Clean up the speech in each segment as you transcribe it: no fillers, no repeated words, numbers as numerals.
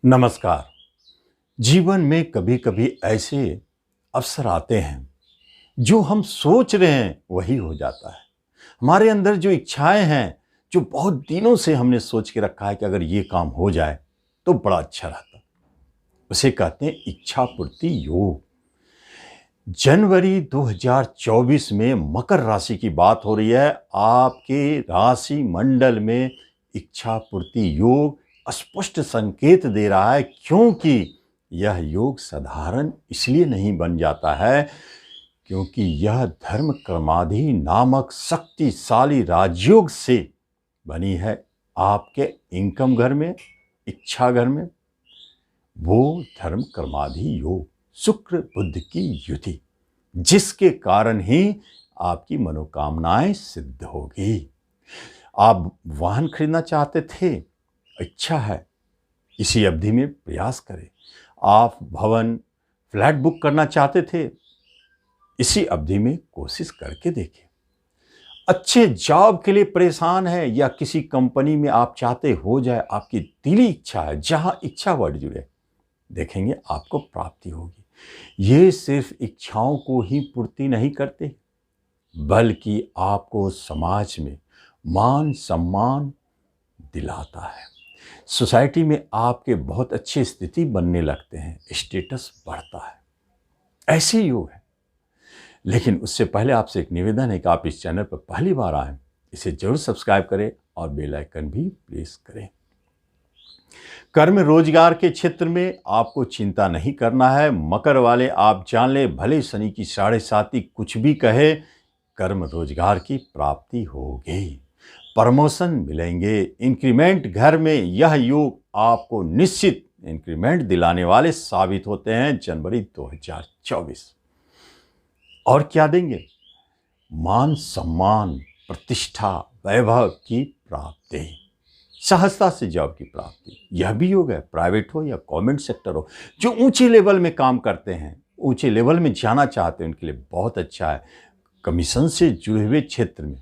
नमस्कार। जीवन में कभी कभी ऐसे अवसर आते हैं जो हम सोच रहे हैं वही हो जाता है। हमारे अंदर जो इच्छाएं हैं, जो बहुत दिनों से हमने सोच के रखा है कि अगर ये काम हो जाए तो बड़ा अच्छा रहता, उसे कहते हैं इच्छा पूर्ति योग। जनवरी 2024 में मकर राशि की बात हो रही है। आपके राशि मंडल में इच्छा पूर्ति योग स्पष्ट संकेत दे रहा है, क्योंकि यह योग साधारण इसलिए नहीं बन जाता है क्योंकि यह धर्म क्रमाधि नामक शक्तिशाली राजयोग से बनी है। आपके इनकम घर में, इच्छा घर में, वो धर्म कर्माधि योग शुक्र बुध की युति, जिसके कारण ही आपकी मनोकामनाएं सिद्ध होगी। आप वाहन खरीदना चाहते थे, इच्छा है, इसी अवधि में प्रयास करें। आप भवन फ्लैट बुक करना चाहते थे, इसी अवधि में कोशिश करके देखें। अच्छे जॉब के लिए परेशान है या किसी कंपनी में आप चाहते हो जाए, आपकी दिली इच्छा है, जहां इच्छा वर्ड जुड़े, देखेंगे आपको प्राप्ति होगी। ये सिर्फ इच्छाओं को ही पूर्ति नहीं करते, बल्कि आपको समाज में मान सम्मान दिलाता है। सोसाइटी में आपके बहुत अच्छी स्थिति बनने लगते हैं, स्टेटस बढ़ता है। ऐसे योग है। लेकिन उससे पहले आपसे एक निवेदन है कि आप इस चैनल पर पहली बार आए, इसे जरूर सब्सक्राइब करें और बेल आइकन भी प्रेस करें। कर्म रोजगार के क्षेत्र में आपको चिंता नहीं करना है। मकर वाले आप जान ले, भले शनि की 7.5 कुछ भी कहे, कर्म रोजगार की प्राप्ति होगी, प्रमोशन मिलेंगे, इंक्रीमेंट घर में यह योग आपको निश्चित इंक्रीमेंट दिलाने वाले साबित होते हैं जनवरी 2024। और क्या देंगे? मान सम्मान, प्रतिष्ठा, वैभव की प्राप्ति, सहजता से जॉब की प्राप्ति, यह भी योग है। प्राइवेट हो या गवर्नमेंट सेक्टर हो, जो ऊंचे लेवल में काम करते हैं, ऊंचे लेवल में जाना चाहते हैं, उनके लिए बहुत अच्छा है। कमीशन से जुड़े हुए क्षेत्र में,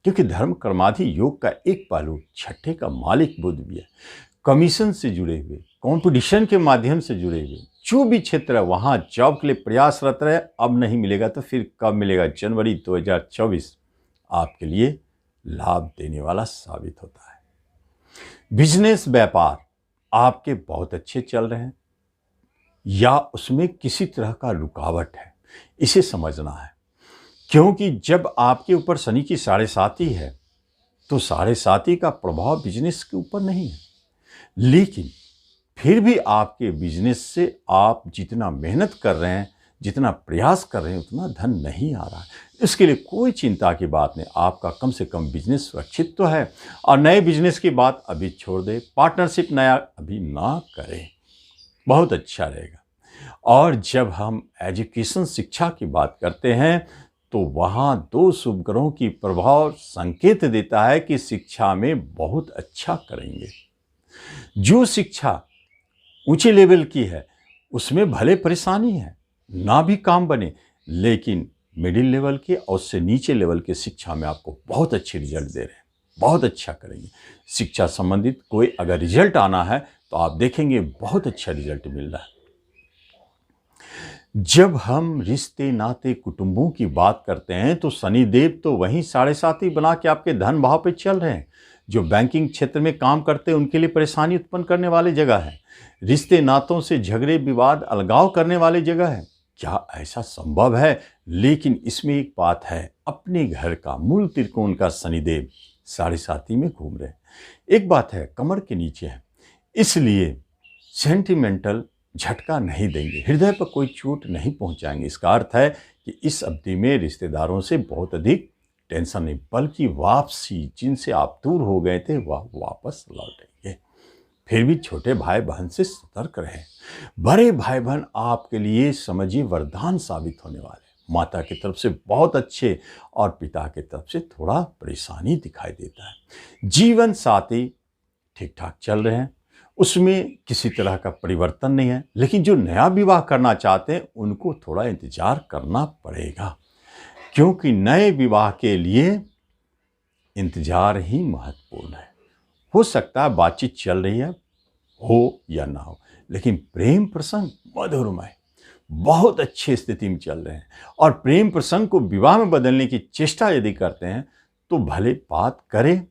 क्योंकि धर्म कर्माधि योग का एक पहलू छठे का मालिक बुध भी है। कमीशन से जुड़े हुए, कंपटीशन के माध्यम से जुड़े हुए जो भी क्षेत्र है, वहां जॉब के लिए प्रयासरत रहे। अब नहीं मिलेगा तो फिर कब मिलेगा? जनवरी 2024 आपके लिए लाभ देने वाला साबित होता है। बिजनेस व्यापार आपके बहुत अच्छे चल रहे हैं या उसमें किसी तरह का रुकावट है, इसे समझना है। क्योंकि जब आपके ऊपर शनि की 7.5 है, तो 7.5 का प्रभाव बिजनेस के ऊपर नहीं है, लेकिन फिर भी आपके बिजनेस से आप जितना मेहनत कर रहे हैं, जितना प्रयास कर रहे हैं, उतना धन नहीं आ रहा है। इसके लिए कोई चिंता की बात नहीं, आपका कम से कम बिजनेस सुरक्षित तो है। और नए बिजनेस की बात अभी छोड़ दें, पार्टनरशिप नया अभी ना करें, बहुत अच्छा रहेगा। और जब हम एजुकेशन शिक्षा की बात करते हैं, तो वहाँ 2 शुभ ग्रहों की प्रभाव संकेत देता है कि शिक्षा में बहुत अच्छा करेंगे। जो शिक्षा ऊंचे लेवल की है, उसमें भले परेशानी है, ना भी काम बने, लेकिन मिडिल लेवल के और उससे नीचे लेवल के शिक्षा में आपको बहुत अच्छे रिजल्ट दे रहे हैं, बहुत अच्छा करेंगे। शिक्षा संबंधित कोई अगर रिजल्ट आना है तो आप देखेंगे बहुत अच्छा रिजल्ट मिल रहा है। जब हम रिश्ते नाते कुटुंबों की बात करते हैं, तो शनिदेव तो वहीं 7.5 बना के आपके धन भाव पे चल रहे हैं। जो बैंकिंग क्षेत्र में काम करते हैं उनके लिए परेशानी उत्पन्न करने वाली जगह है। रिश्ते नातों से झगड़े विवाद अलगाव करने वाली जगह है। क्या ऐसा संभव है? लेकिन इसमें एक बात है, अपने घर का मूल त्रिकोण का शनिदेव 7.5 में घूम रहे हैं। एक बात है, कमर के नीचे है, इसलिए सेंटिमेंटल झटका नहीं देंगे, हृदय पर कोई चोट नहीं पहुंचाएंगे। इसका अर्थ है कि इस अवधि में रिश्तेदारों से बहुत अधिक टेंशन नहीं, बल्कि वापसी, जिनसे आप दूर हो गए थे वह वापस लौटेंगे। फिर भी छोटे भाई बहन से सतर्क रहें। बड़े भाई बहन आपके लिए समझिए वरदान साबित होने वाले हैं। माता की तरफ से बहुत अच्छे और पिता की तरफ से थोड़ा परेशानी दिखाई देता है। जीवन साथी ठीक ठाक चल रहे हैं, उसमें किसी तरह का परिवर्तन नहीं है, लेकिन जो नया विवाह करना चाहते हैं उनको थोड़ा इंतजार करना पड़ेगा, क्योंकि नए विवाह के लिए इंतजार ही महत्वपूर्ण है। हो सकता है बातचीत चल रही है, हो या ना हो, लेकिन प्रेम प्रसंग मधुरमय बहुत अच्छी स्थिति में चल रहे हैं और प्रेम प्रसंग को विवाह में बदलने की चेष्टा यदि करते हैं तो भले बात करें,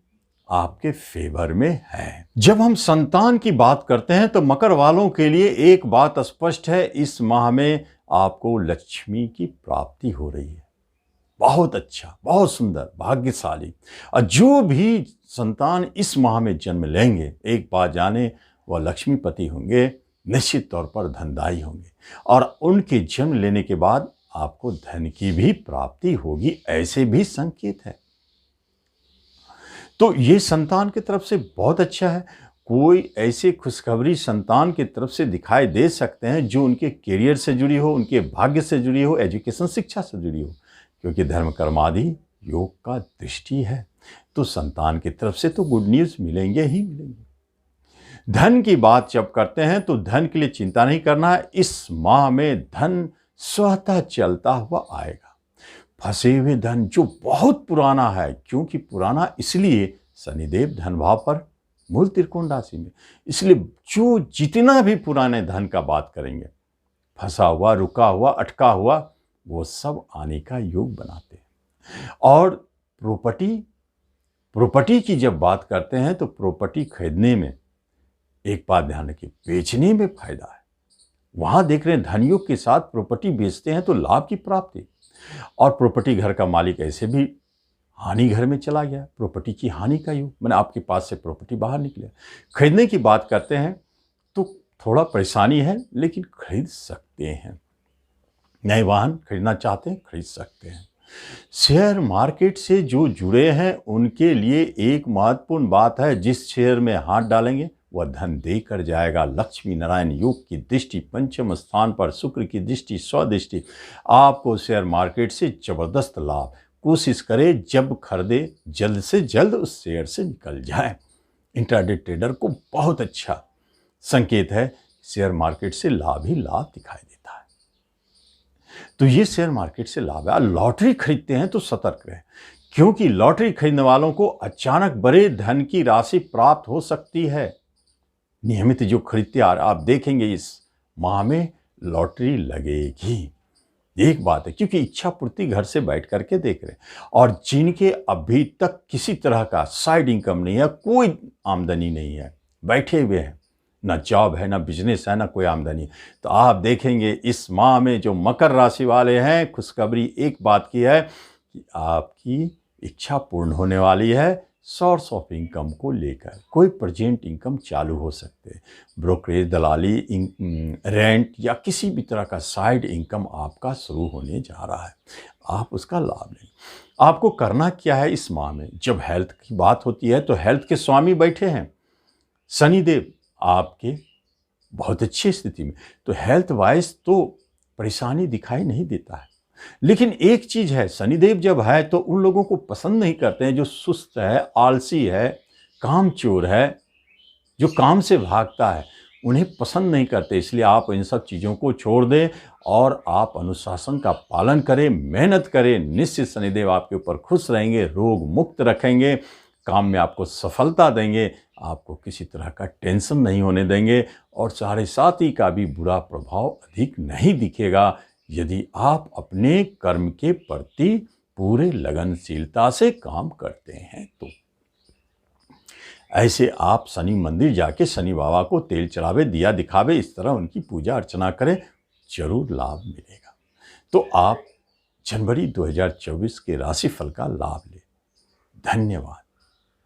आपके फेवर में है। जब हम संतान की बात करते हैं तो मकर वालों के लिए एक बात स्पष्ट है, इस माह में आपको लक्ष्मी की प्राप्ति हो रही है। बहुत अच्छा, बहुत सुंदर, भाग्यशाली। और जो भी संतान इस माह में जन्म लेंगे, एक बात जाने, वह लक्ष्मीपति होंगे, निश्चित तौर पर धनदायी होंगे और उनके जन्म लेने के बाद आपको धन की भी प्राप्ति होगी, ऐसे भी संकेत है। तो ये संतान की तरफ से बहुत अच्छा है। कोई ऐसी खुशखबरी संतान की तरफ से दिखाई दे सकते हैं जो उनके करियर से जुड़ी हो, उनके भाग्य से जुड़ी हो, एजुकेशन शिक्षा से जुड़ी हो, क्योंकि धर्म कर्मादि योग का दृष्टि है। तो संतान की तरफ से तो गुड न्यूज़ मिलेंगे ही मिलेंगे। धन की बात जब करते हैं तो धन के लिए चिंता नहीं करना है। इस माह में धन स्वतः चलता हुआ आएगा। फंसे हुए धन जो बहुत पुराना है, क्योंकि पुराना इसलिए शनिदेव धन भाव पर मूल त्रिकोण राशि में, इसलिए जो जितना भी पुराने धन का बात करेंगे, फंसा हुआ, रुका हुआ, अटका हुआ, वो सब आने का योग बनाते हैं। और प्रॉपर्टी की जब बात करते हैं तो प्रॉपर्टी खरीदने में एक बात ध्यान रखिए, बेचने में फायदा है। वहां देख रहे हैं धनयोग के साथ प्रॉपर्टी बेचते हैं तो लाभ की प्राप्ति, और प्रॉपर्टी घर का मालिक ऐसे भी हानि घर में चला गया, प्रॉपर्टी की हानि का योग, मैंने आपके पास से प्रॉपर्टी बाहर निकले। खरीदने की बात करते हैं तो थोड़ा परेशानी है, लेकिन खरीद सकते हैं। नए वाहन खरीदना चाहते हैं, खरीद सकते हैं। शेयर मार्केट से जो जुड़े हैं उनके लिए एक महत्वपूर्ण बात है, जिस शेयर में हाथ डालेंगे वह धन देकर जाएगा। लक्ष्मी नारायण योग की दृष्टि पंचम स्थान पर, शुक्र की दृष्टि, स्वदृष्टि, आपको शेयर मार्केट से जबरदस्त लाभ। कोशिश करें जब खरीदे जल्द से जल्द उस शेयर से निकल जाए। इंट्राडे ट्रेडर को बहुत अच्छा संकेत है, शेयर मार्केट से लाभ ही लाभ दिखाई देता है। तो ये शेयर मार्केट से लाभ है। लॉटरी खरीदते हैं तो सतर्क रहें, क्योंकि लॉटरी खरीदने वालों को अचानक बड़े धन की राशि प्राप्त हो सकती है। नियमित जो खरीदते आ रहे, आप देखेंगे इस माह में लॉटरी लगेगी। एक बात है, क्योंकि इच्छा पूर्ति घर से बैठ करके देख रहे हैं, और जिनके अभी तक किसी तरह का साइड इनकम नहीं है, कोई आमदनी नहीं है, बैठे हुए हैं, ना जॉब है, ना बिजनेस है, ना कोई आमदनी, तो आप देखेंगे इस माह में जो मकर राशि वाले हैं, खुशखबरी एक बात की है कि आपकी इच्छा पूर्ण होने वाली है। सोर्स ऑफ इनकम को लेकर कोई प्रेजेंट इनकम चालू हो सकते हैं, ब्रोकरेज, दलाली, रेंट या किसी भी तरह का साइड इनकम आपका शुरू होने जा रहा है, आप उसका लाभ लें। आपको करना क्या है इस माह में? जब हेल्थ की बात होती है तो हेल्थ के स्वामी बैठे हैं शनिदेव आपके बहुत अच्छी स्थिति में, तो हेल्थ वाइज तो परेशानी दिखाई नहीं देता है। लेकिन एक चीज है, शनिदेव जब है तो उन लोगों को पसंद नहीं करते हैं जो सुस्त है, आलसी है, कामचोर है, जो काम से भागता है, उन्हें पसंद नहीं करते। इसलिए आप इन सब चीज़ों को छोड़ दें और आप अनुशासन का पालन करें, मेहनत करें। निश्चित शनिदेव आपके ऊपर खुश रहेंगे, रोग मुक्त रखेंगे, काम में आपको सफलता देंगे, आपको किसी तरह का टेंशन नहीं होने देंगे, और साढ़े साथी का भी बुरा प्रभाव अधिक नहीं दिखेगा यदि आप अपने कर्म के प्रति पूरे लगनशीलता से काम करते हैं। तो ऐसे आप शनि मंदिर जाके शनि बाबा को तेल चढ़ावे, दिया दिखावे, इस तरह उनकी पूजा अर्चना करें, जरूर लाभ मिलेगा। तो आप जनवरी 2024 के राशिफल का लाभ लें। धन्यवाद।